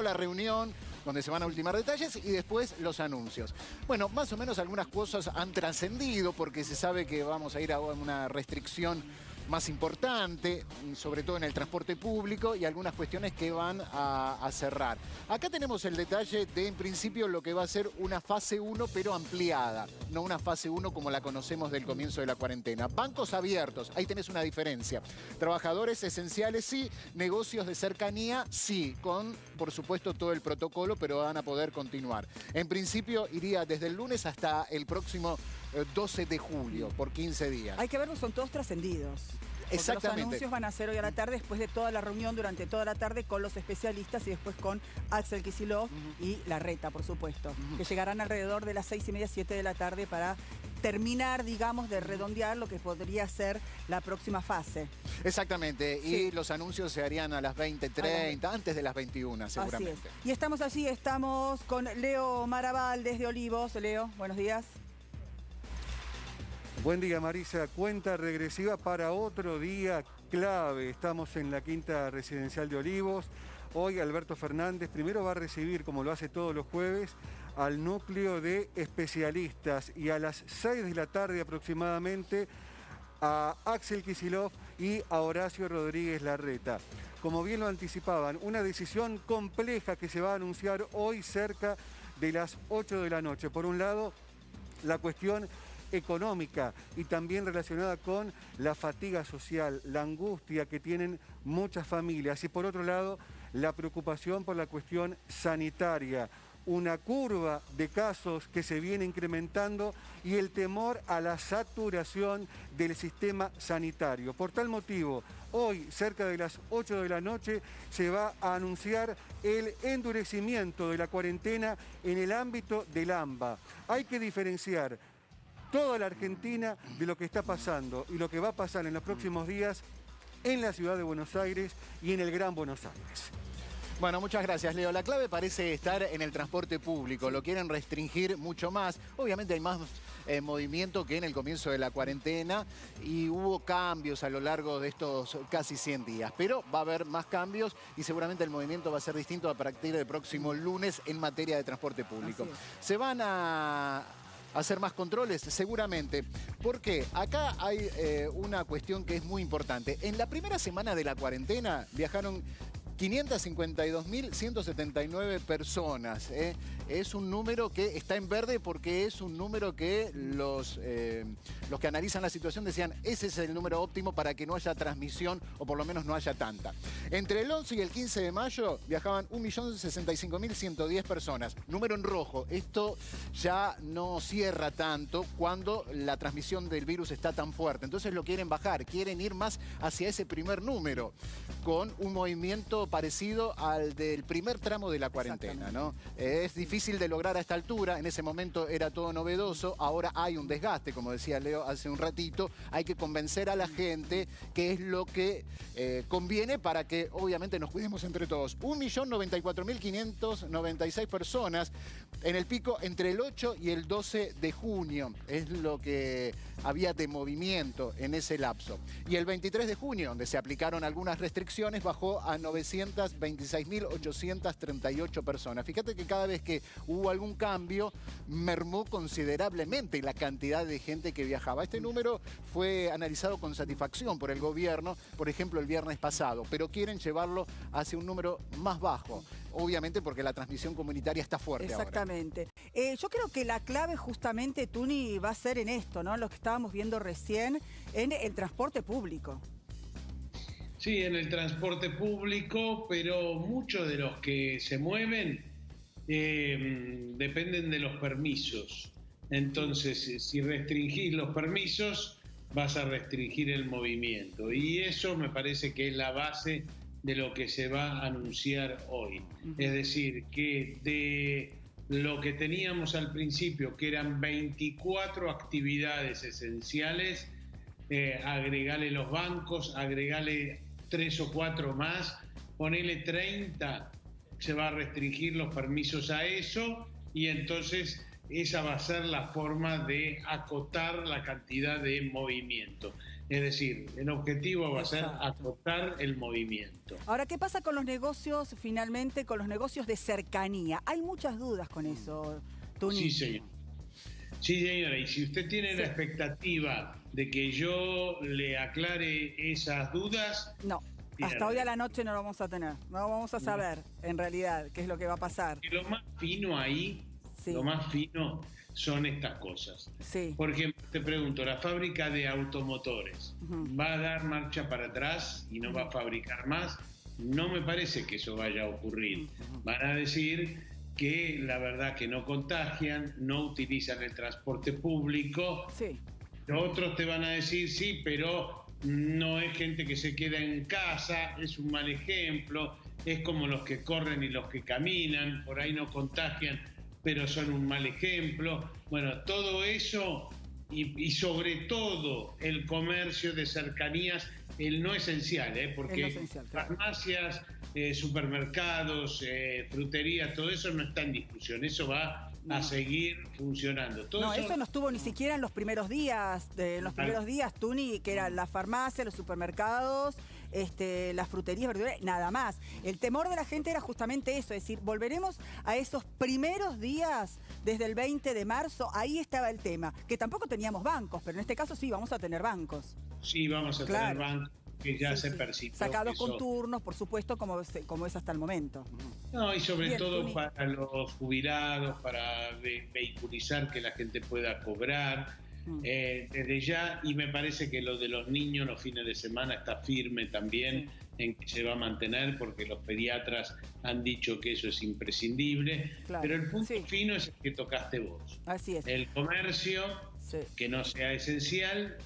La reunión donde se van a ultimar detalles y después los anuncios. Bueno, más o menos algunas cosas han trascendido porque se sabe que vamos a ir a una restricción más importante, sobre todo en el transporte público, y algunas cuestiones que van a cerrar. Acá tenemos el detalle de, en principio, lo que va a ser una fase 1, pero ampliada. No una fase 1 como la conocemos del comienzo de la cuarentena. Bancos abiertos, ahí tenés una diferencia. Trabajadores esenciales sí, negocios de cercanía sí, con, por supuesto, todo el protocolo, pero van a poder continuar. En principio, iría desde el lunes hasta el próximo 12 de julio, por 15 días. Hay que verlos, son todos trascendidos. Exactamente. Los anuncios van a ser hoy a la tarde, después de toda la reunión, durante toda la tarde, con los especialistas y después con Axel Kicillof y Larreta, por supuesto, que llegarán alrededor de las 6:30, 7 de la tarde para terminar, digamos, de redondear lo que podría ser la próxima fase. Exactamente, sí. Y los anuncios se harían a las 20:30, antes de las 21, seguramente. Así es. Y estamos allí, estamos con Leo Maraval desde Olivos. Leo, buenos días. Buen día, Marisa. Cuenta regresiva para otro día clave. Estamos en la quinta residencial de Olivos. Hoy Alberto Fernández primero va a recibir, como lo hace todos los jueves, al núcleo de especialistas y a las 6 de la tarde aproximadamente a Axel Kicillof y a Horacio Rodríguez Larreta. Como bien lo anticipaban, una decisión compleja que se va a anunciar hoy cerca de las 8 de la noche. Por un lado, la cuestión económica y también relacionada con la fatiga social, la angustia que tienen muchas familias, y por otro lado la preocupación por la cuestión sanitaria, una curva de casos que se viene incrementando y el temor a la saturación del sistema sanitario. Por tal motivo, hoy, cerca de las 8 de la noche, se va a anunciar el endurecimiento de la cuarentena en el ámbito del AMBA. Hay que diferenciar toda la Argentina de lo que está pasando y lo que va a pasar en los próximos días en la ciudad de Buenos Aires y en el Gran Buenos Aires. Bueno, muchas gracias, Leo. La clave parece estar en el transporte público. Lo quieren restringir mucho más. Obviamente hay más movimiento que en el comienzo de la cuarentena y hubo cambios a lo largo de estos casi 100 días. Pero va a haber más cambios y seguramente el movimiento va a ser distinto a partir del próximo lunes en materia de transporte público. Se van a hacer más controles, seguramente. Porque acá hay una cuestión que es muy importante. En la primera semana de la cuarentena viajaron 552.179 personas. Es un número que está en verde porque es un número que los que analizan la situación decían ese es el número óptimo para que no haya transmisión o por lo menos no haya tanta. Entre el 11 y el 15 de mayo viajaban 1.065.110 personas. Número en rojo. Esto ya no cierra tanto cuando la transmisión del virus está tan fuerte. Entonces lo quieren bajar, quieren ir más hacia ese primer número con un movimiento parecido al del primer tramo de la cuarentena, ¿no? Es difícil de lograr a esta altura, en ese momento era todo novedoso, ahora hay un desgaste, como decía Leo hace un ratito, hay que convencer a la gente que es lo que conviene para que obviamente nos cuidemos entre todos. 1.094.596 personas en el pico entre el 8 y el 12 de junio, es lo que había de movimiento en ese lapso. Y el 23 de junio, donde se aplicaron algunas restricciones, bajó a 926.838 personas. Fíjate que cada vez que hubo algún cambio, mermó considerablemente la cantidad de gente que viajaba. Este número fue analizado con satisfacción por el gobierno, por ejemplo, el viernes pasado, pero quieren llevarlo hacia un número más bajo, obviamente porque la transmisión comunitaria está fuerte. Exactamente. Yo creo que la clave justamente, Tuni, va a ser en esto, ¿no? Lo que estábamos viendo recién en el transporte público. Sí, en el transporte público, pero muchos de los que se mueven dependen de los permisos. Entonces, si restringís los permisos, vas a restringir el movimiento. Y eso me parece que es la base de lo que se va a anunciar hoy. Es decir, que de lo que teníamos al principio, que eran 24 actividades esenciales, agregale los bancos, agregale 3 o 4 más, ponele 30, se va a restringir los permisos a eso y entonces esa va a ser la forma de acotar la cantidad de movimiento. Es decir, el objetivo va a ser Exacto. acotar el movimiento. Ahora, ¿qué pasa con los negocios, finalmente, con los negocios de cercanía? Hay muchas dudas con eso, Tuni. Sí, señor. Sí, señora, y si usted tiene la Sí. expectativa de que yo le aclare esas dudas, No, tiene hasta hoy a razón. la noche no lo vamos a tener. No vamos a saber, en realidad, qué es lo que va a pasar. Y lo más fino ahí, Sí. lo más fino son estas cosas. Sí. Por ejemplo, te pregunto, la fábrica de automotores, Ujú. ¿va a dar marcha para atrás y no va a fabricar más? No me parece que eso vaya a ocurrir. Van a decir que la verdad que no contagian, no utilizan el transporte público. Sí. Otros te van a decir, sí, pero no es gente que se queda en casa, es un mal ejemplo, es como los que corren y los que caminan, por ahí no contagian, pero son un mal ejemplo. Bueno, todo eso y sobre todo el comercio de cercanías, el no esencial, porque El no esencial, claro. farmacias, supermercados, fruterías, todo eso no está en discusión, eso va No. a seguir funcionando. Todo No, eso no estuvo ni siquiera en los primeros días, Tuni, que eran las farmacias, los supermercados, las fruterías, verdulerías, nada más. El temor de la gente era justamente eso, es decir, volveremos a esos primeros días desde el 20 de marzo, ahí estaba el tema, que tampoco teníamos bancos, pero en este caso sí, vamos a tener bancos. Sí, vamos a Claro. tener bancos que ya Sí, se sí. percibió. Sacados que con eso- turnos, por supuesto, como es hasta el momento. No, y sobre Bien, todo Tuni. para los jubilados, para vehiculizar que la gente pueda cobrar. Desde ya, y me parece que lo de los niños los fines de semana está firme también en que se va a mantener, porque los pediatras han dicho que eso es imprescindible. Claro, Pero el punto sí. fino es el que tocaste vos. Así es. El comercio, Sí. que no sea esencial,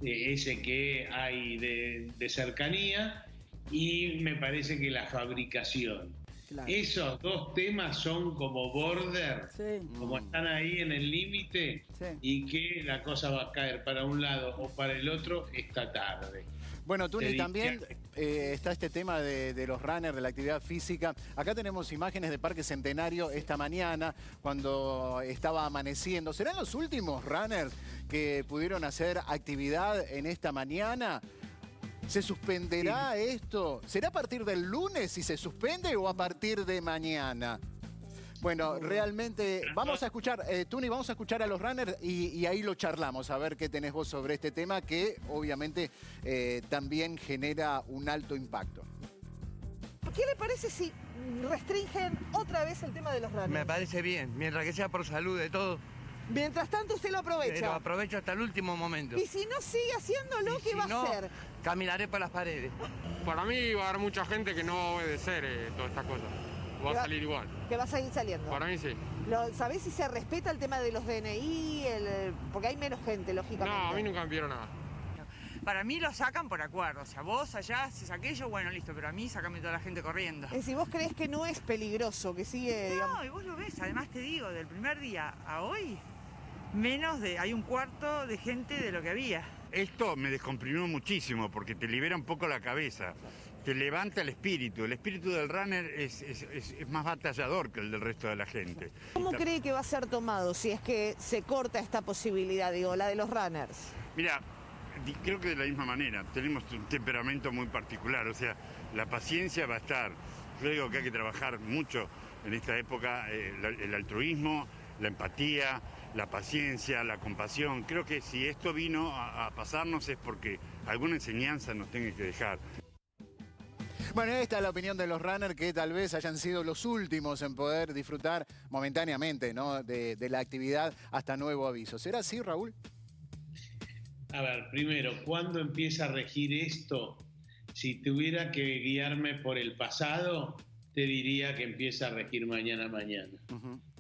ese que hay de cercanía, y me parece que la fabricación. Claro. Esos dos temas son como border, Sí. como están ahí en el límite, Sí. y que la cosa va a caer para un lado o para el otro esta tarde. Bueno, Tuni, Te también diría- está este tema de los runners, de la actividad física. Acá tenemos imágenes de Parque Centenario esta mañana, cuando estaba amaneciendo. ¿Serán los últimos runners que pudieron hacer actividad en esta mañana? ¿Se suspenderá esto? ¿Será a partir del lunes si se suspende o a partir de mañana? Bueno, realmente vamos a escuchar, Tuni, vamos a escuchar a los runners y ahí lo charlamos, a ver qué tenés vos sobre este tema que obviamente también genera un alto impacto. ¿Qué le parece si restringen otra vez el tema de los runners? Me parece bien, mientras que sea por salud de todo, Mientras tanto usted lo lo aprovecha. aprovecho hasta el último momento. Y si no sigue haciéndolo, Y ¿qué si va no, a hacer? caminaré por las paredes. Para mí va a haber mucha gente que no va a obedecer todas estas cosas. Va a salir igual. Que va a seguir saliendo. Para mí sí. ¿Sabés si se respeta el tema de los DNI? Porque hay menos gente, lógicamente. No, a mí nunca me pidieron nada. Para mí lo sacan por acuerdo, o sea, vos allá haces aquello, bueno, listo, pero a mí sacame toda la gente corriendo. Es decir, vos creés que no es peligroso, que sigue, digamos... No, y vos lo ves, además te digo, del primer día a hoy, hay un cuarto de gente de lo que había. Esto me descomprimió muchísimo porque te libera un poco la cabeza, te levanta el espíritu. El espíritu del runner es más batallador que el del resto de la gente. ¿Cómo cree que va a ser tomado si es que se corta esta posibilidad, digo, la de los runners? Mira, creo que de la misma manera, tenemos un temperamento muy particular, o sea, la paciencia va a estar. Yo digo que hay que trabajar mucho en esta época, el altruismo, la empatía, la paciencia, la compasión. Creo que si esto vino a pasarnos es porque alguna enseñanza nos tiene que dejar. Bueno, esta es la opinión de los runners que tal vez hayan sido los últimos en poder disfrutar momentáneamente, ¿no?, de la actividad hasta nuevo aviso. ¿Será así, Raúl? A ver, primero, ¿cuándo empieza a regir esto? Si tuviera que guiarme por el pasado, te diría que empieza a regir mañana.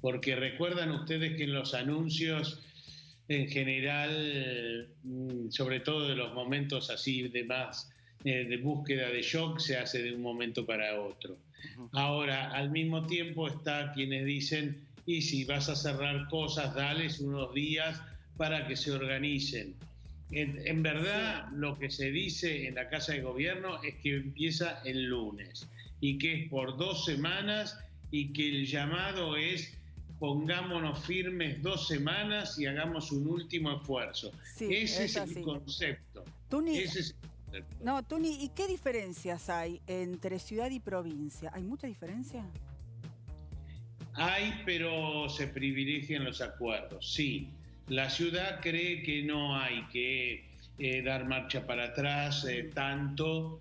Porque recuerdan ustedes que en los anuncios, en general, sobre todo de los momentos así de más de búsqueda de shock, se hace de un momento para otro. Ahora, al mismo tiempo está quienes dicen, y si vas a cerrar cosas, dales unos días para que se organicen. En verdad, lo que se dice en la Casa de Gobierno es que empieza el lunes y que es por 2 semanas y que el llamado es pongámonos firmes 2 semanas y hagamos un último esfuerzo. Sí, Ese es es el así. concepto. Tuni, Ese es el concepto. no, Tuni, ¿y qué diferencias hay entre ciudad y provincia? ¿Hay mucha diferencia? Hay, pero se privilegian los acuerdos, sí. La ciudad cree que no hay que dar marcha para atrás tanto,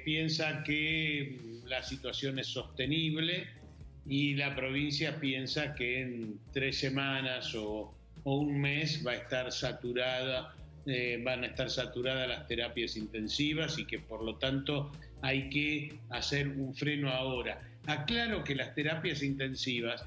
piensa que la situación es sostenible y la provincia piensa que en 3 semanas o un mes va a estar saturada, van a estar saturadas las terapias intensivas y que por lo tanto hay que hacer un freno ahora. Aclaro que las terapias intensivas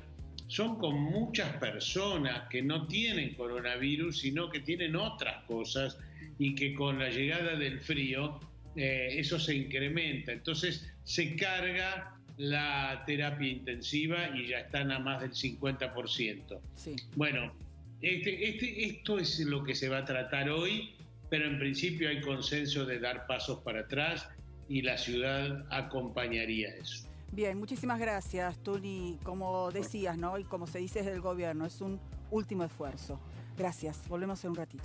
son con muchas personas que no tienen coronavirus, sino que tienen otras cosas y que con la llegada del frío eso se incrementa. Entonces se carga la terapia intensiva y ya están a más del 50%. Sí. Bueno, esto es lo que se va a tratar hoy, pero en principio hay consenso de dar pasos para atrás y la ciudad acompañaría eso. Bien, muchísimas gracias, Tuni. Como decías, ¿no? Y como se dice desde el gobierno, es un último esfuerzo. Gracias. Volvemos en un ratito.